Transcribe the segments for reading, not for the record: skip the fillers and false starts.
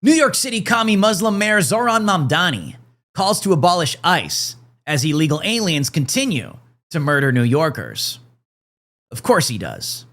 New York City commie Muslim Mayor Zohran Mamdani calls to abolish ICE as illegal aliens continue to murder New Yorkers. Of course he does.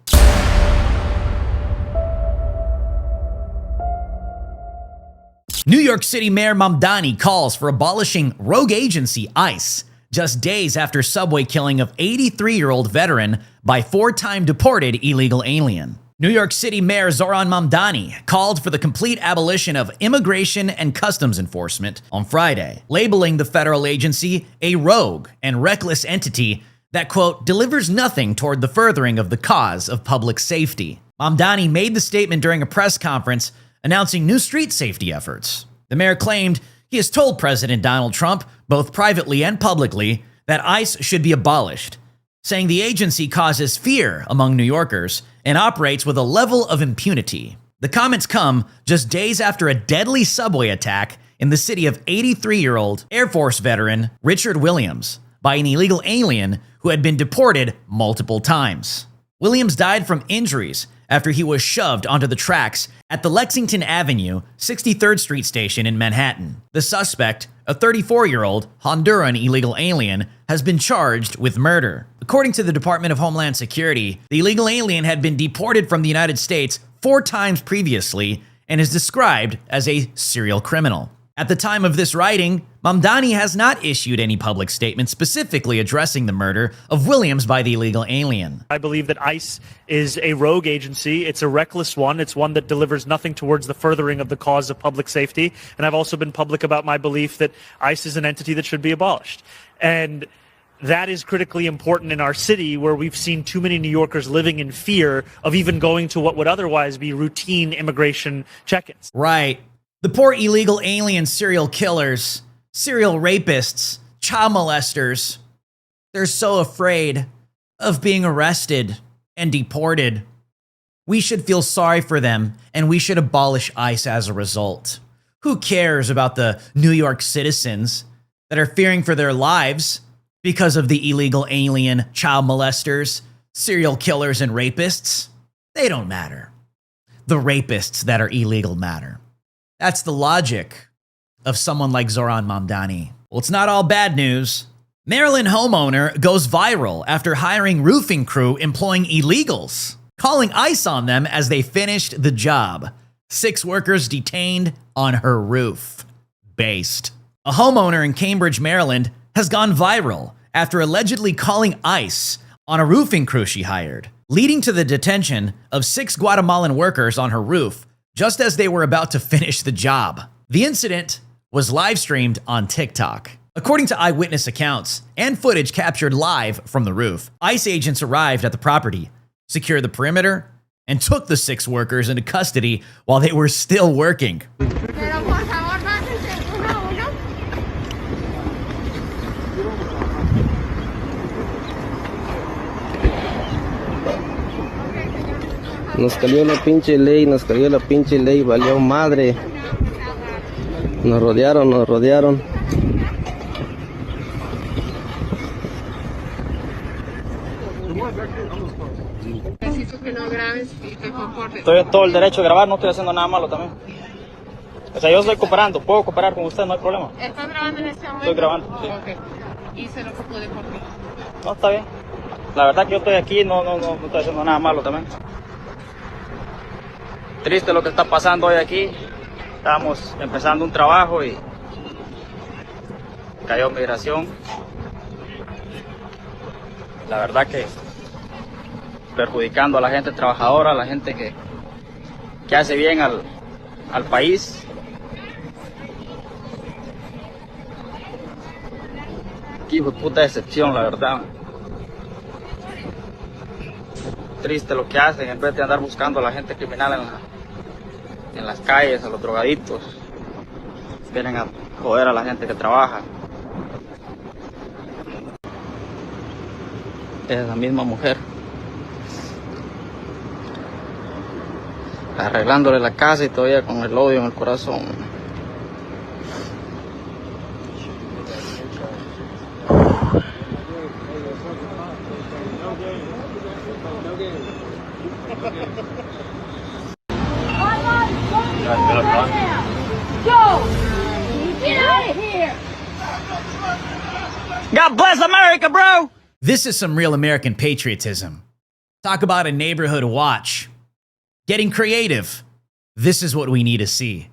New York City Mayor Mamdani calls for abolishing rogue agency ICE just days after subway killing of 83-year-old veteran by four-time deported illegal alien. New York City Mayor Zohran Mamdani called for the complete abolition of immigration and customs enforcement on Friday, labeling the federal agency a rogue and reckless entity that, quote, delivers nothing toward the furthering of the cause of public safety. Mamdani made the statement during a press conference announcing new street safety efforts. The mayor claimed he has told President Donald Trump, both privately and publicly, that ICE should be abolished, saying the agency causes fear among New Yorkers and operates with a level of impunity. The comments come just days after a deadly subway attack in the city of 83-year-old Air Force veteran Richard Williams by an illegal alien who had been deported multiple times. Williams died from injuries after he was shoved onto the tracks at the Lexington Avenue 63rd Street station in Manhattan. The suspect, a 34-year-old Honduran illegal alien, has been charged with murder. According to the Department of Homeland Security, the illegal alien had been deported from the United States 4 times previously and is described as a serial criminal. At the time of this writing, Mamdani has not issued any public statement specifically addressing the murder of Williams by the illegal alien. I believe that ICE is a rogue agency. It's a reckless one. It's one that delivers nothing towards the furthering of the cause of public safety. And I've also been public about my belief that ICE is an entity that should be abolished. And that is critically important in our city, where we've seen too many New Yorkers living in fear of even going to what would otherwise be routine immigration check-ins. Right. The poor illegal alien serial killers, serial rapists, child molesters, they're so afraid of being arrested and deported. We should feel sorry for them, and we should abolish ICE as a result. Who cares about the New York citizens that are fearing for their lives because of the illegal alien, child molesters, serial killers, and rapists? They don't matter. The rapists that are illegal matter. That's the logic of someone like Zohran Mamdani. Well, it's not all bad news. Maryland homeowner goes viral after hiring roofing crew employing illegals, calling ICE on them as they finished the job. 6 workers detained on her roof. Based. A homeowner in Cambridge, Maryland, has gone viral after allegedly calling ICE on a roofing crew she hired, leading to the detention of 6 Guatemalan workers on her roof just as they were about to finish the job. The incident was live streamed on TikTok. According to eyewitness accounts and footage captured live from the roof, ICE agents arrived at the property, secured the perimeter, and took the 6 workers into custody while they were still working. Nos cayó la pinche ley, valió madre. Nos rodearon. Necesito que no grabes y te comportes. Estoy en todo el derecho de grabar, no estoy haciendo nada malo también. O sea, yo estoy cooperando, puedo cooperar con usted, no hay problema. ¿Estás grabando en este momento? Estoy grabando, sí. Ok. Y se lo puede por ti. No, está bien. La verdad que yo estoy aquí, no estoy haciendo nada malo también. Triste lo que está pasando hoy aquí. Estábamos empezando un trabajo y cayó migración. La verdad que perjudicando a la gente trabajadora, a la gente que hace bien al país. Qué hijo de puta decepción, la verdad. Triste lo que hacen, en vez de andar buscando a la gente criminal en las calles, a los drogaditos, vienen a joder a la gente que trabaja. Es la misma mujer arreglándole la casa y todavía con el odio en el corazón. Gracias. here. God bless America, bro! This is some real American patriotism. Talk about a neighborhood watch. Getting creative. This is what we need to see.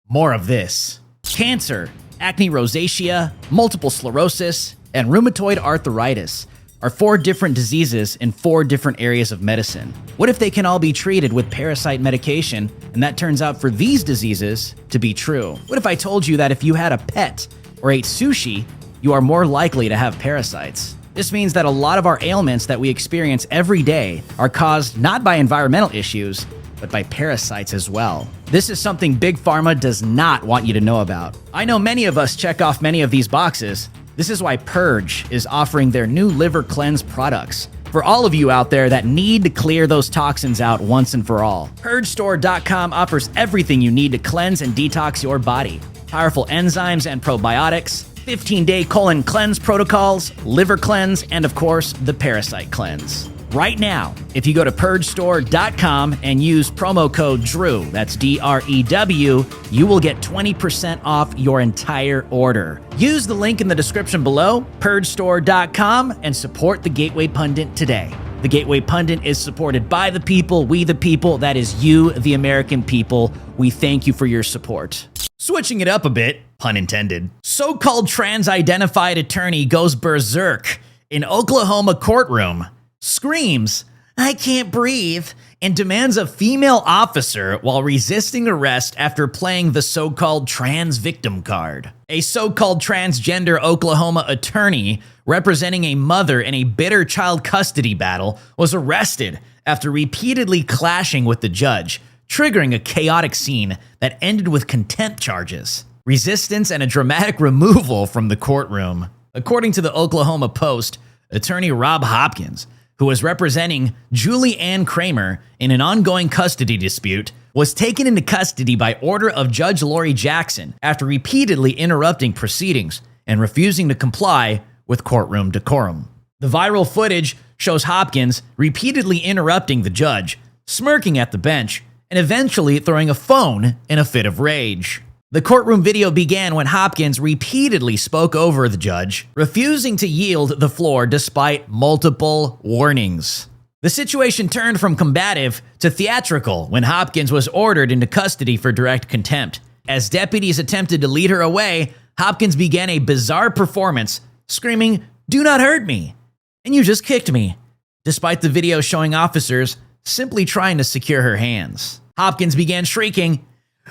More of this. Cancer, acne rosacea, multiple sclerosis, and rheumatoid arthritis are 4 different diseases in 4 different areas of medicine. What if they can all be treated with parasite medication, and that turns out for these diseases to be true? What if I told you that if you had a pet or ate sushi, you are more likely to have parasites? This means that a lot of our ailments that we experience every day are caused not by environmental issues, but by parasites as well. This is something Big Pharma does not want you to know about. I know many of us check off many of these boxes. This is why Purge is offering their new liver cleanse products for all of you out there that need to clear those toxins out once and for all. PurgeStore.com offers everything you need to cleanse and detox your body. Powerful enzymes and probiotics, 15-day colon cleanse protocols, liver cleanse, and of course, the parasite cleanse. Right now, if you go to PurgeStore.com and use promo code DREW, that's D-R-E-W, you will get 20% off your entire order. Use the link in the description below, PurgeStore.com, and support the Gateway Pundit today. The Gateway Pundit is supported by the people, we the people, that is you, the American people. We thank you for your support. Switching it up a bit, pun intended, so-called trans-identified attorney goes berserk in Oklahoma courtroom, screams, "I can't breathe," and demands a female officer while resisting arrest after playing the so-called trans victim card. A so-called transgender Oklahoma attorney representing a mother in a bitter child custody battle was arrested after repeatedly clashing with the judge, triggering a chaotic scene that ended with contempt charges, resistance, and a dramatic removal from the courtroom. According to the Oklahoma Post, attorney Rob Hopkins, who was representing Julie Ann Kramer in an ongoing custody dispute, was taken into custody by order of Judge Lori Jackson after repeatedly interrupting proceedings and refusing to comply with courtroom decorum. The viral footage shows Hopkins repeatedly interrupting the judge, smirking at the bench, and eventually throwing a phone in a fit of rage. The courtroom video began when Hopkins repeatedly spoke over the judge, refusing to yield the floor despite multiple warnings. The situation turned from combative to theatrical when Hopkins was ordered into custody for direct contempt. As deputies attempted to lead her away, Hopkins began a bizarre performance, screaming, "Do not hurt me," and "You just kicked me," despite the video showing officers simply trying to secure her hands. Hopkins began shrieking,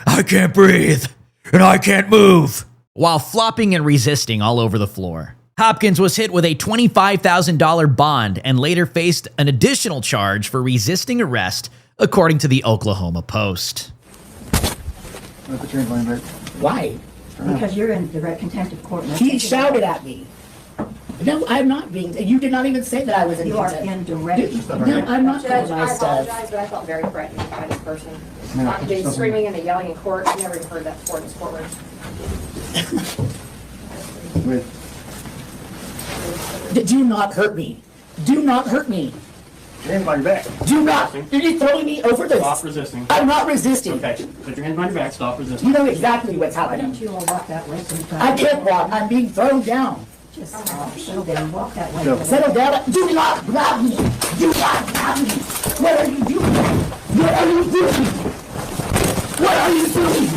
"I can't breathe, and I can't move," while flopping and resisting all over the floor. Hopkins was hit with a $25,000 bond and later faced an additional charge for resisting arrest, according to the Oklahoma Post. Why? Because you're in direct contempt of court. He shouted at me. No, I'm not being. You did not even say that I was in You are contempt. in direct. No, I'm not Judge, doing I my stuff. apologize, but I felt very threatened by this person. Not getting screaming and yelling in court. I've never even heard that before in this courtroom. Do not hurt me. Do not hurt me. Your hands behind your back. Do not. You're throwing me over this. Stop resisting. I'm not resisting. Okay. Put your hands behind your back. Stop resisting. You know exactly what's Why happening. don't you all walk that way sometime? I can't walk. I'm being thrown down. Just settle down, walk that way. Settle down. Do not grab me. Do not grab me. What are you doing? What are you doing? What are you doing?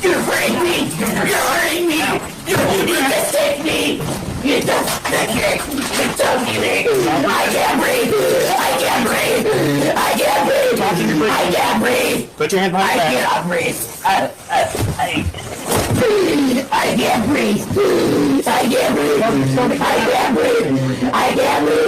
You're hurting me. You're hurting me. You need to stick me. You just stick it. It's okay. I can't breathe. I can't breathe. I can't breathe. I can't breathe. Put your hands behind your I back. cannot breathe. I can't breathe. I can't breathe. I can't breathe. I can't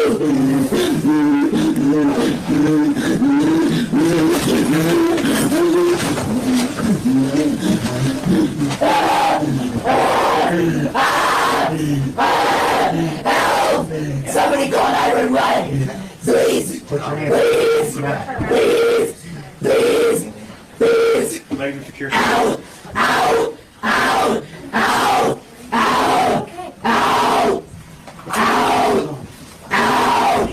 Help! Somebody call 911! Please! Please! Please! Please! Please! Legs are secure. Ow! Ow! Ow! Ow! Ow! Ow! Ow! Ow!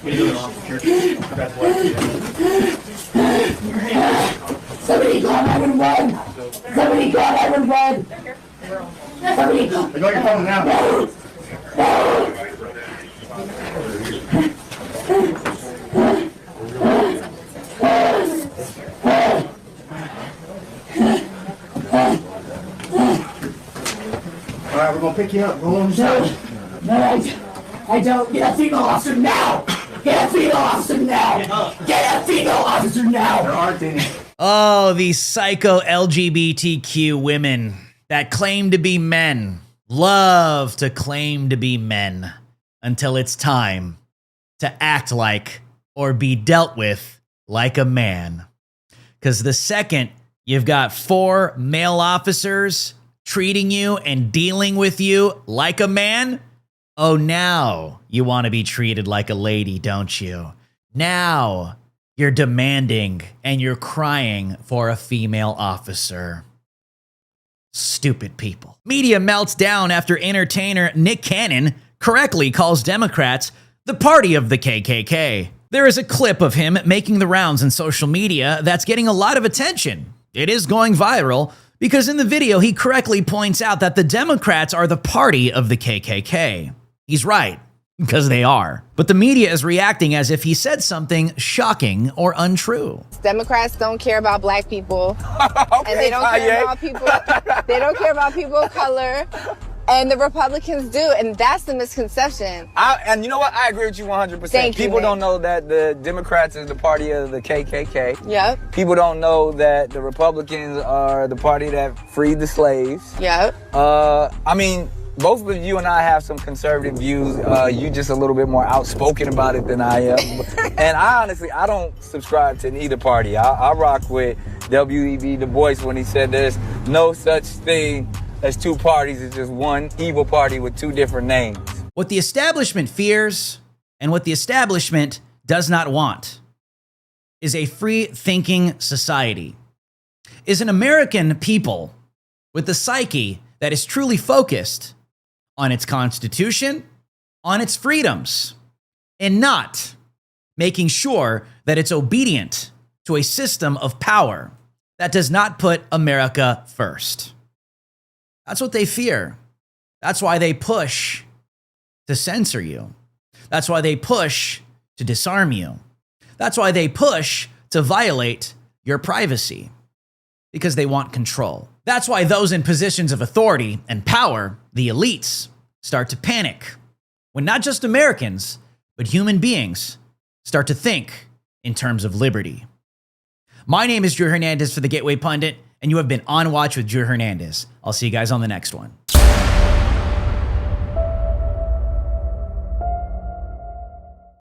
What are you doing, officer? Grab Somebody call 911. Somebody call 911. Somebody call. I got your phone now. All right, we're gonna pick you up. Roll on the side. No, I don't. Get a female officer now. Get a female officer now. Get a female officer now. There aren't any. Oh, these psycho LGBTQ women that claim to be men love to claim to be men until it's time to act like or be dealt with like a man. Because the second you've got 4 male officers treating you and dealing with you like a man, oh, now you want to be treated like a lady, don't you? Now you're demanding and you're crying for a female officer. Stupid people. Media melts down after entertainer Nick Cannon correctly calls Democrats the party of the KKK. There is a clip of him making the rounds in social media that's getting a lot of attention. It is going viral because in the video he correctly points out that the Democrats are the party of the KKK. He's right, because they are. But the media is reacting as if he said something shocking or untrue. Democrats don't care about black people, and they don't care about people. They don't care about people of color, and the Republicans do, and that's the misconception. And you know what? I agree with you 100%. Thank you, People man. don't know that the Democrats is the party of the KKK. Yep. People don't know that the Republicans are the party that freed the slaves. Yep. I mean, both of you and I have some conservative views. You just a little bit more outspoken about it than I am. And I honestly, I don't subscribe to neither party. I rock with W.E.B. Du Bois when he said there's no such thing as 2 parties. It's just one evil party with 2 different names. What the establishment fears and what the establishment does not want is a free-thinking society, is an American people with the psyche that is truly focused on its Constitution, on its freedoms, and not making sure that it's obedient to a system of power that does not put America first. That's what they fear. That's why they push to censor you. That's why they push to disarm you. That's why they push to violate your privacy, because they want control. That's why those in positions of authority and power, the elites, start to panic when not just Americans, but human beings start to think in terms of liberty. My name is Drew Hernandez for the Gateway Pundit, and you have been on Watch with Drew Hernandez. I'll see you guys on the next one.